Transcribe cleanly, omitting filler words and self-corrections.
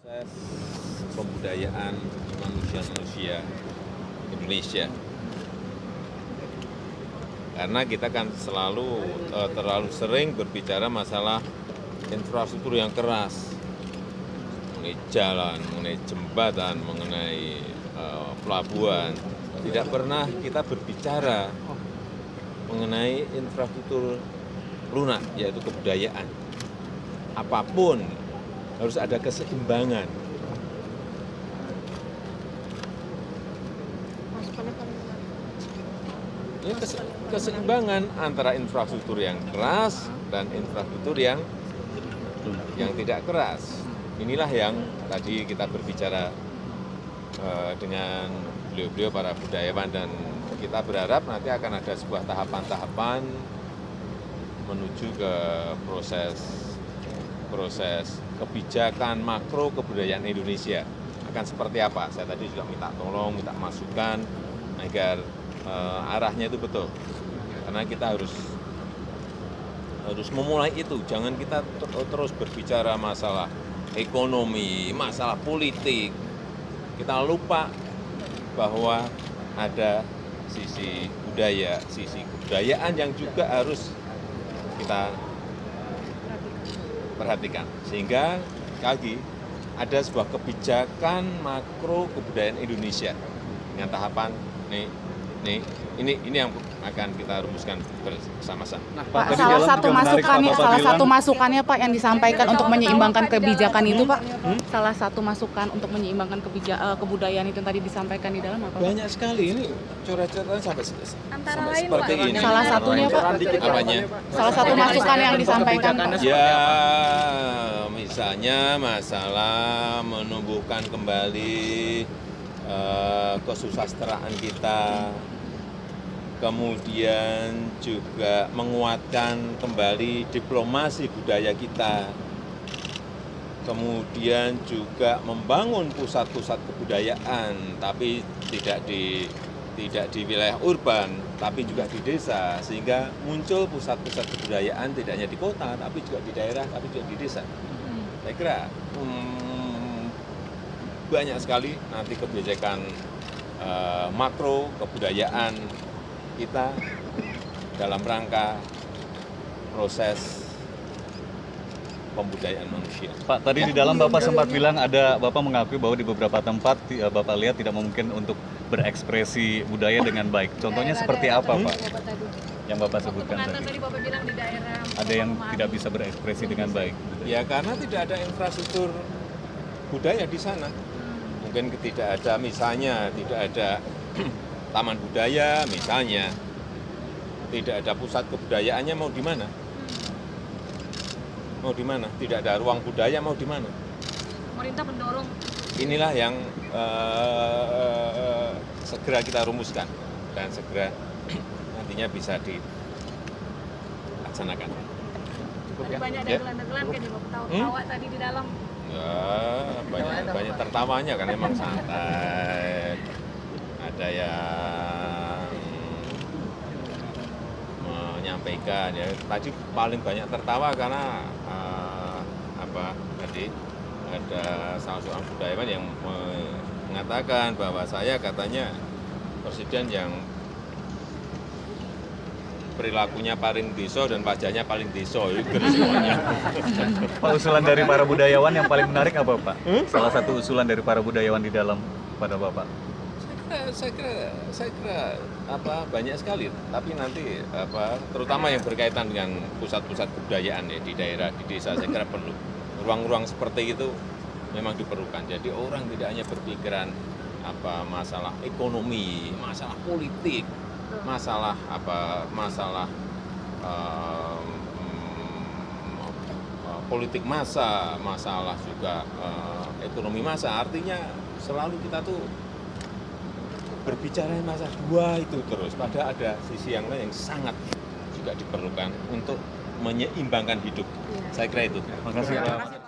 Proses pembudayaan manusia Indonesia. Karena kita kan terlalu sering berbicara masalah infrastruktur yang keras, mengenai jalan, mengenai jembatan, mengenai pelabuhan. Tidak pernah kita berbicara mengenai infrastruktur lunak, yaitu kebudayaan. Apapun harus ada keseimbangan. Ini keseimbangan antara infrastruktur yang keras dan infrastruktur yang tidak keras. Inilah yang tadi kita berbicara dengan beliau-beliau para budayawan, dan kita berharap nanti akan ada sebuah tahapan-tahapan menuju ke proses kebijakan makro kebudayaan Indonesia akan seperti apa. Saya tadi juga minta tolong, minta masukan agar arahnya itu betul. Karena kita harus memulai itu. Jangan kita terus berbicara masalah ekonomi, masalah politik. Kita lupa bahwa ada sisi budaya, sisi kebudayaan yang juga harus kita perhatikan, sehingga lagi ada sebuah kebijakan makro kebudayaan Indonesia dengan tahapan ini yang akan kita rumuskan bersama-sama. Pak, salah satu masukannya Pak yang disampaikan untuk menyeimbangkan kebijakan itu Pak, salah satu masukan untuk menyeimbangkan kebudayaan itu yang tadi disampaikan di dalam apa? Banyak sekali, ini coret-coretan sampai seperti ini. Salah satunya Pak, apanya? salah satu masukan yang disampaikan Pak. Ya, misalnya masalah menumbuhkan kembali kesusastraan kita, kemudian juga menguatkan kembali diplomasi budaya kita, kemudian juga membangun pusat-pusat kebudayaan, tapi tidak di wilayah urban, tapi juga di desa, sehingga muncul pusat-pusat kebudayaan tidak hanya di kota, tapi juga di daerah, tapi juga di desa. Saya kira banyak sekali nanti kebijakan makro kebudayaan kita dalam rangka proses pembudayaan manusia. Pak, tadi di dalam Bapak sempat bilang Bapak mengakui bahwa di beberapa tempat Bapak lihat tidak mungkin untuk berekspresi budaya dengan baik. Contohnya seperti apa Pak? Yang Bapak sebutkan tadi. Bapak bilang di daerah ada yang tidak bisa berekspresi dengan baik. Ya karena tidak ada infrastruktur budaya di sana. Mungkin tidak ada, misalnya tidak ada taman budaya, misalnya tidak ada pusat kebudayaannya, mau di mana? Mau di mana? Tidak ada ruang budaya, mau di mana? pemerintah mendorong. Inilah yang segera kita rumuskan dan segera nantinya bisa dilaksanakan. Tadi banyak dagelan-dagelan kayak di Bapak tawa tadi di dalam. Ya, banyak tertawanya kan, emang santai. Ada yang menyampaikan ya, tadi paling banyak tertawa karena tadi ada salah seorang budayawan yang mengatakan bahwa saya katanya presiden yang perilakunya paling deso dan wajahnya paling deso, itu semuanya. Pak, usulan dari para budayawan yang paling menarik apa Pak? Salah satu usulan dari para budayawan di dalam pada Bapak. Saya kira banyak sekali, tapi nanti terutama yang berkaitan dengan pusat-pusat kebudayaan ya, di daerah, di desa, saya kira perlu ruang-ruang seperti itu memang diperlukan. Jadi orang tidak hanya berpikiran masalah ekonomi, masalah politik, masalah politik massa, masalah juga ekonomi massa. Artinya selalu kita tuh berbicara masa dua itu terus, padahal ada sisi yang lain yang sangat juga diperlukan untuk menyeimbangkan hidup. Saya kira itu. Terima kasih Pak.